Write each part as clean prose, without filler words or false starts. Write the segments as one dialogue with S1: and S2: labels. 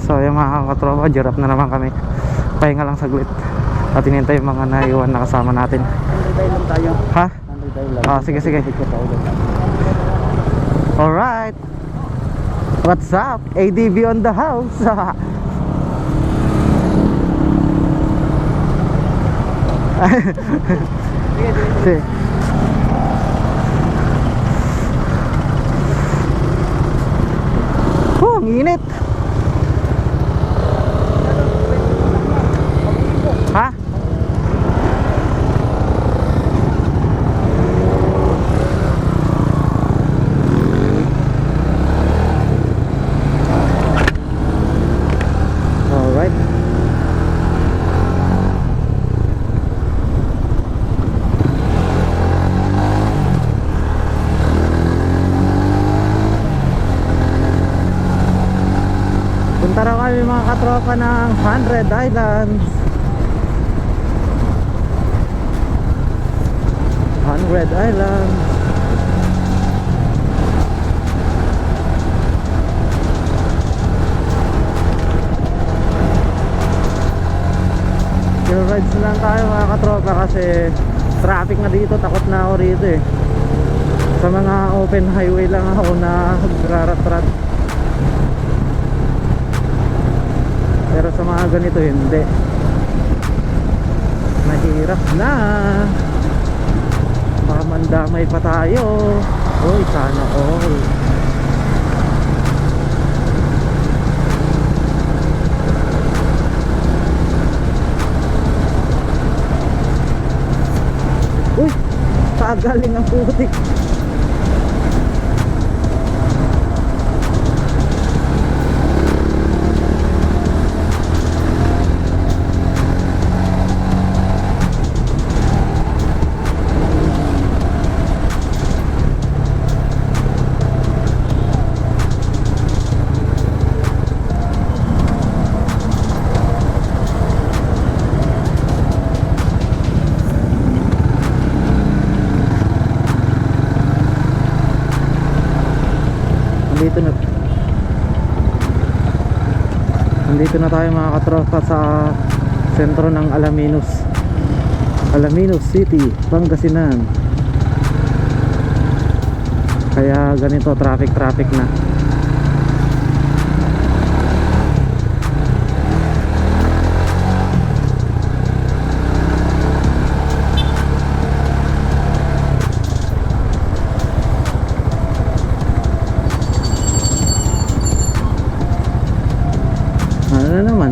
S1: So yung mga katropa, girap na naman kami. Pahinga lang saglit at hinintay yung mga naiwan na kasama natin.
S2: Nandito lang tayo.
S1: Ha?
S2: Nandito lang.
S1: Ah, sige sige. Alright. What's up? ADB on the house. Sige. Oh, ang init. Ha? Alright. Punta raw kami mga katropa ng 100 Islands. 100 Islands. Chill rides na lang tayo mga katropa kasi traffic na dito, takot na ako rito eh. Sa mga open highway lang ako na rarat-rat. Pero sa mga ganito hindi. Mahirap na. Baka mandamay pa tayo. Uy, sana all. Uy, kagaling ang putik. Nandito na tayo mga katropa sa sentro ng Alaminos City, Pangasinan. Kaya ganito traffic na. Ano na naman?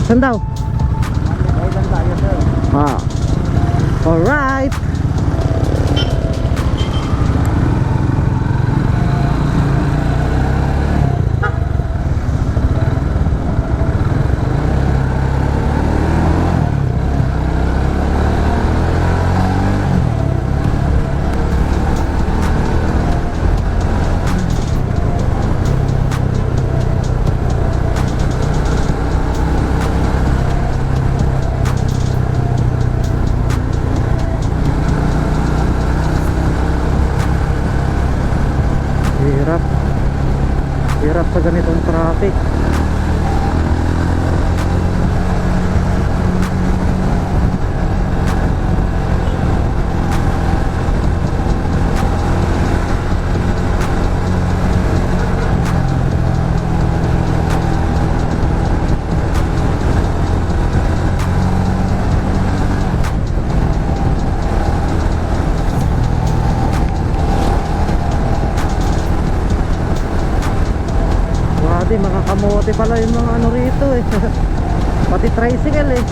S1: Saan daw?
S2: Island tayo, sir.
S1: Ah. Alright. Hirap sa ganitong traffic. Mga kamote pala yung mga ano rito eh. Pati tricycle eh.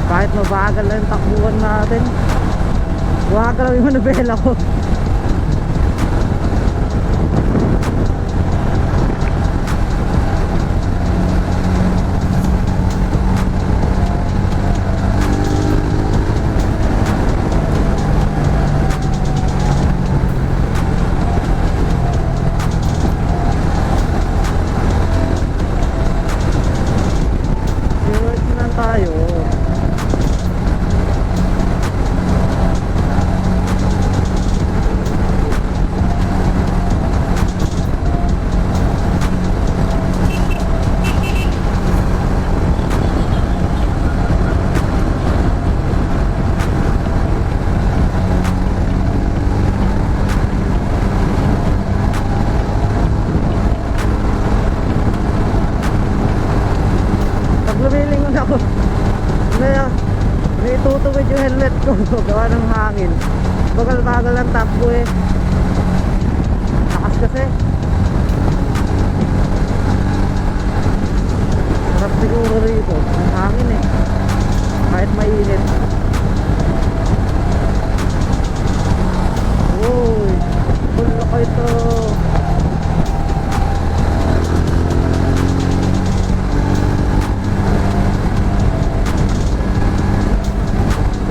S1: Kahit mabagal lang yung takbuhan natin, bumagal lang yung manubela ko. Tayo. Pag lumilingon ako, may tutuwid yung helmet ko. Gawa ng hangin. Bagal-bagal ang takbo eh. Lakas kasi. Sarap siguro rito. Ang hangin eh. Kahit mainit. Uy, pulo ko ito.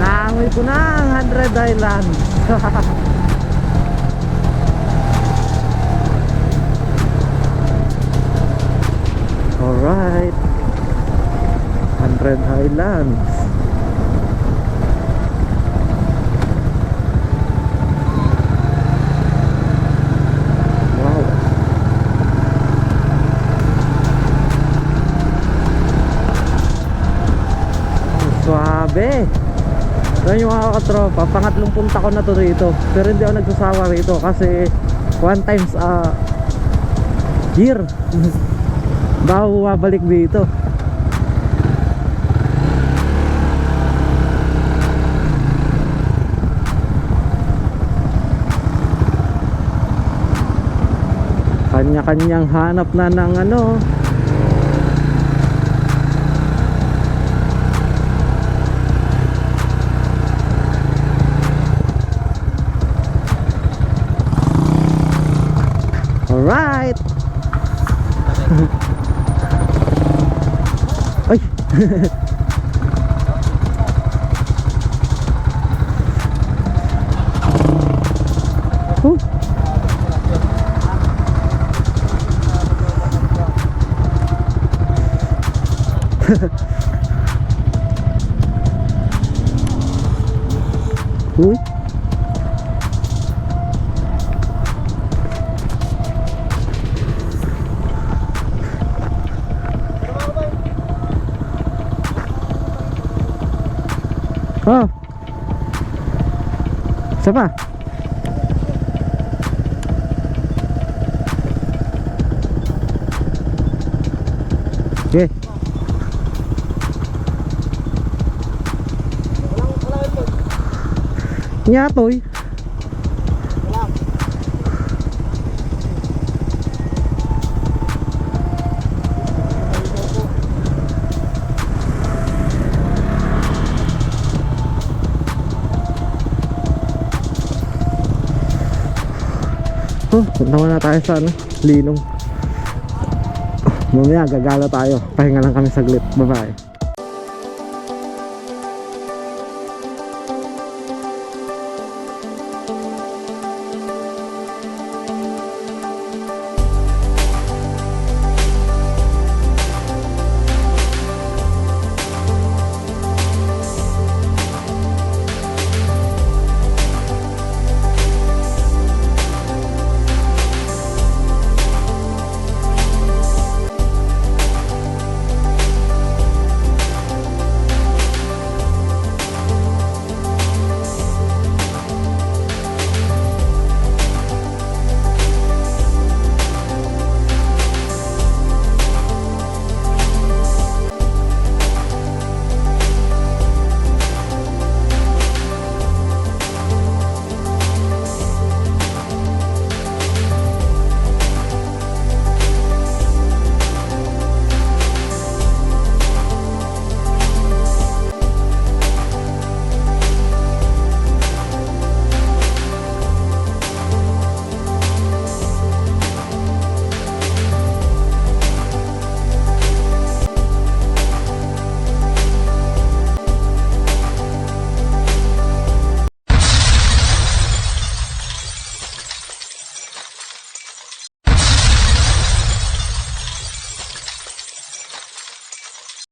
S1: Naamoy ko na ang 100 Islands. Alright, 100 Highlands. Wow. Suabe. Alam nyo mga katropa, pangatlong punta ko na to rito. Pero hindi ako nagsasawa rito kasi one times a year bago bumabalik dito. Kanya-kanyang hanap na ng ano. Alright. Ay. Oh. Uy. Oh. Siapa? Oke. Nyatoy. Punta muna tayo sa Linong. Mamaya gagala tayo. Pahinga lang kami saglit. Bye bye.